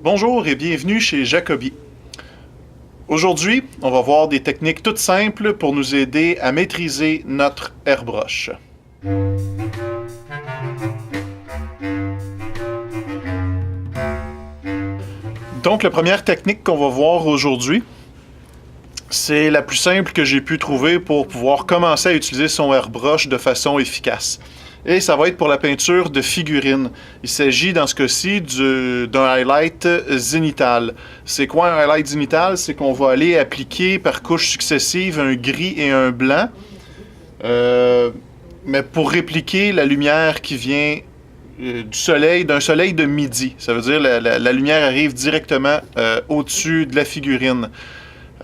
Bonjour et bienvenue chez Jacobi. Aujourd'hui, on va voir des techniques toutes simples pour nous aider à maîtriser notre airbrush. Donc, la première technique qu'on va voir aujourd'hui, c'est la plus simple que j'ai pu trouver pour pouvoir commencer à utiliser son airbrush de façon efficace. Et ça va être pour la peinture de figurines. Il s'agit dans ce cas-ci d'un highlight zénital. C'est quoi un highlight zénital? C'est qu'on va aller appliquer par couches successives un gris et un blanc, mais pour répliquer la lumière qui vient du soleil, d'un soleil de midi. Ça veut dire la lumière arrive directement au-dessus de la figurine.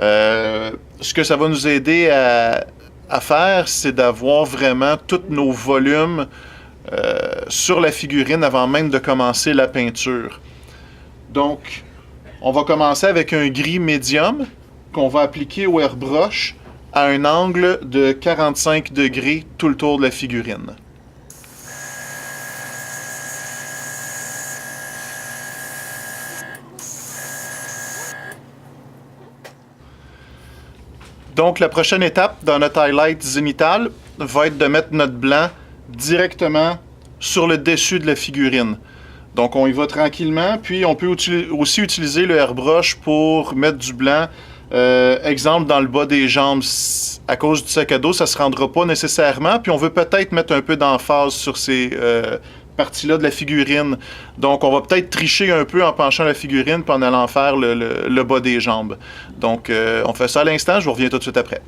Ce que ça va nous aider à faire, c'est d'avoir vraiment tous nos volumes sur la figurine avant même de commencer la peinture. Donc, on va commencer avec un gris médium qu'on va appliquer au airbrush à un angle de 45 degrés tout le tour de la figurine. Donc, la prochaine étape dans notre highlight zénital va être de mettre notre blanc directement sur le dessus de la figurine. Donc, on y va tranquillement, puis on peut aussi utiliser le airbrush pour mettre du blanc, exemple dans le bas des jambes. À cause du sac à dos, ça ne se rendra pas nécessairement, puis on veut peut-être mettre un peu d'emphase sur ces partie-là de la figurine. Donc, on va peut-être tricher un peu en penchant la figurine puis en allant faire le bas des jambes. Donc, on fait ça à l'instant, je vous reviens tout de suite après.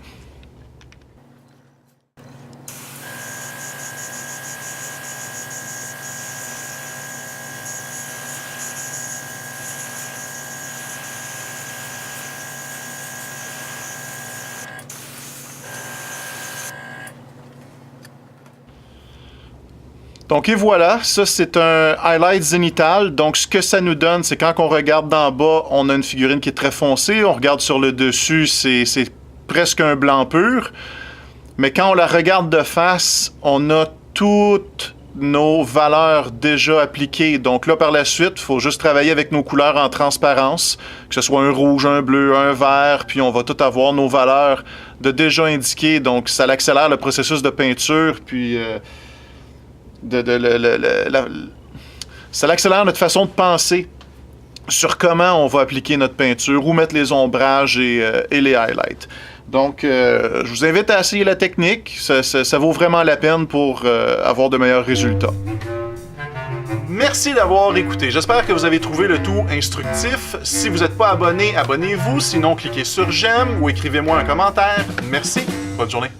Donc, et voilà, ça c'est un highlight zénital. Donc, ce que ça nous donne, c'est quand on regarde d'en bas, on a une figurine qui est très foncée. On regarde sur le dessus, c'est presque un blanc pur. Mais quand on la regarde de face, on a toutes nos valeurs déjà appliquées. Donc là, par la suite, il faut juste travailler avec nos couleurs en transparence, que ce soit un rouge, un bleu, un vert, puis on va tout avoir nos valeurs de déjà indiquées. Donc, ça accélère le processus de peinture, puis... ça accélère notre façon de penser sur comment on va appliquer notre peinture, où mettre les ombrages et les highlights. Donc, je vous invite à essayer la technique. Ça vaut vraiment la peine pour avoir de meilleurs résultats. Merci d'avoir écouté. J'espère que vous avez trouvé le tout instructif. Si vous n'êtes pas abonné, abonnez-vous. Sinon, cliquez sur j'aime ou écrivez-moi un commentaire. Merci. Bonne journée.